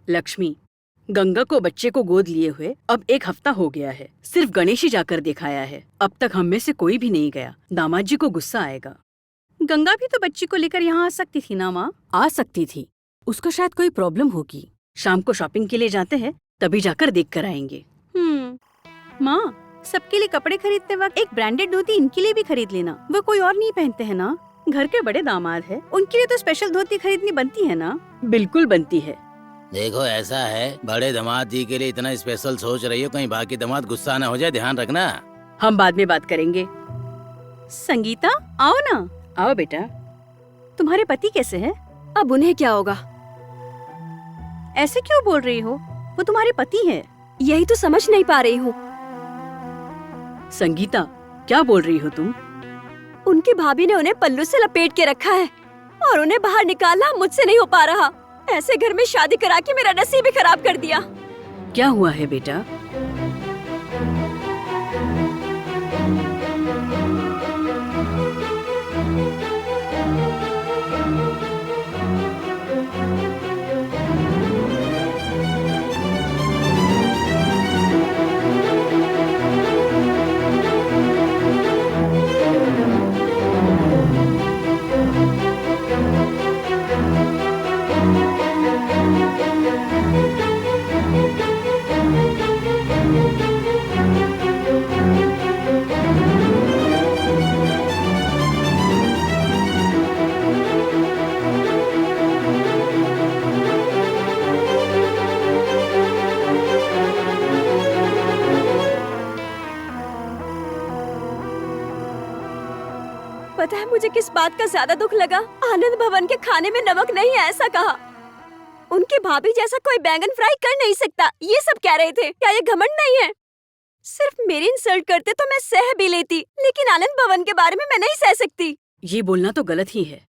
लक्ष्मी, गंगा को बच्चे को गोद लिए हुए अब 1 हफ्ता हो गया है। सिर्फ गणेश ही जाकर दिखाया है। अब तक हम में से कोई भी नहीं गया। दामाद जी को गुस्सा आएगा। गंगा भी तो बच्ची को लेकर यहाँ आ सकती थी ना माँ। आ सकती थी, उसको शायद कोई प्रॉब्लम होगी। शाम को शॉपिंग के लिए जाते हैं, तभी जाकर देख कर आएंगे। माँ, सबके लिए कपड़े खरीदते वक्त एक ब्रांडेड धोती इनके लिए भी खरीद लेना। वो कोई और नहीं पहनते हैं ना। घर के बड़े दामाद है, उनके लिए तो स्पेशल धोती खरीदनी बनती है ना। बिल्कुल बनती है। देखो ऐसा है, बड़े दामाद जी के लिए इतना स्पेशल सोच रही हो, कहीं बाकी दामाद गुस्सा न हो जाए, ध्यान रखना। हम बाद में बात करेंगे। संगीता, आओ ना। आओ बेटा। तुम्हारे पति कैसे हैं? अब उन्हें क्या होगा? ऐसे क्यों बोल रही हो? वो तुम्हारे पति हैं। यही तो समझ नहीं पा रही हूँ। संगीता, क्या बोल रही हो तुम? उनकी भाभी ने उन्हें पल्लू से लपेट के रखा है और उन्हें बाहर निकालना मुझसे नहीं हो पा रहा। ऐसे घर में शादी करा के मेरा नसीब ही खराब कर दिया। क्या हुआ है बेटा? पता है मुझे किस बात का ज्यादा दुख लगा? आनंद भवन के खाने में नमक नहीं है ऐसा कहा। उनकी भाभी जैसा कोई बैंगन फ्राई कर नहीं सकता, ये सब कह रहे थे। क्या ये घमंड नहीं है? सिर्फ मेरी इंसल्ट करते तो मैं सह भी लेती, लेकिन आनंद भवन के बारे में मैं नहीं सह सकती। ये बोलना तो गलत ही है।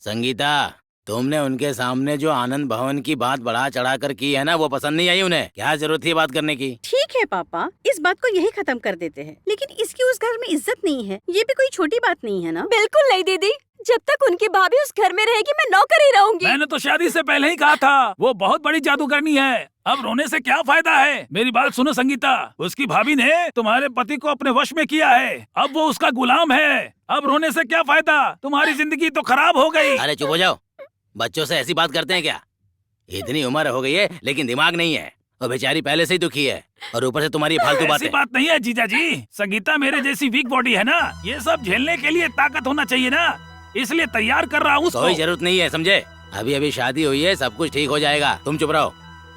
संगीता, तुमने उनके सामने जो आनंद भवन की बात बढ़ा चढ़ा कर की है ना, वो पसंद नहीं आई उन्हें। क्या जरूरत थी बात करने की? ठीक है पापा, इस बात को यही खत्म कर देते हैं। लेकिन इसकी उस घर में इज्जत नहीं है, ये भी कोई छोटी बात नहीं है ना। बिल्कुल नहीं दीदी, जब तक उनकी भाभी उस घर में रहेगी मैं नौकर ही रहूंगी। मैंने तो शादी से पहले ही कहा था, वो बहुत बड़ी जादूगरनी है। अब रोने से क्या फायदा है? मेरी बात सुनो संगीता, उसकी भाभी ने तुम्हारे पति को अपने वश में किया है। अब वो उसका गुलाम है। अब रोने से क्या फायदा? तुम्हारी जिंदगी तो खराब हो गई। अरे चुप हो जाओ। बच्चों से ऐसी बात करते हैं क्या? इतनी उम्र हो गई है लेकिन दिमाग नहीं है, और बेचारी पहले से ही दुखी है, और ऊपर से तुम्हारी फालतू बातें। ऐसी बात नहीं है जीजा जी। संगीता मेरे जैसी वीक बॉडी है ना, ये सब झेलने के लिए ताकत होना चाहिए ना, इसलिए तैयार कर रहा हूँ उसको। कोई जरूरत नहीं है, समझे? अभी अभी शादी हुई है, सब कुछ ठीक हो जाएगा। तुम चुप रहो।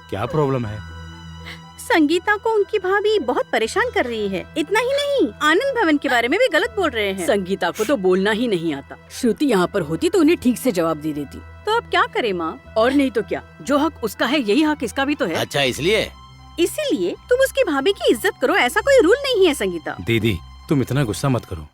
क्या प्रॉब्लम है? संगीता को उनकी भाभी बहुत परेशान कर रही है। इतना ही नहीं, आनंद भवन के बारे में भी गलत बोल रहे हैं। संगीता को तो बोलना ही नहीं आता। श्रुति यहाँ पर होती तो उन्हें ठीक से जवाब दे देती। तो अब क्या करे माँ? और नहीं तो क्या, जो हक उसका है यही हक इसका भी तो है। अच्छा, इसलिए इसीलिए तुम उसकी भाभी की इज्जत करो, ऐसा कोई रूल नहीं है। संगीता दीदी, तुम इतना गुस्सा मत करो।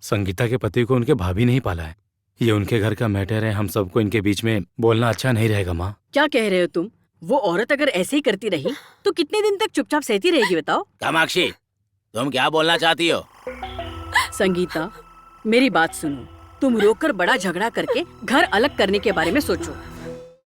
संगीता के पति को उनके भाभी नहीं पाला है, ये उनके घर का मैटर है। हम सबको इनके बीच में बोलना अच्छा नहीं रहेगा। माँ, क्या कह रहे हो तुम? वो औरत अगर ऐसे ही करती रही तो कितने दिन तक चुपचाप सहती रहेगी बताओ? कामाक्षी, तुम क्या बोलना चाहती हो? संगीता, मेरी बात सुनो। तुम रोककर बड़ा झगड़ा करके घर अलग करने के बारे में सोचो।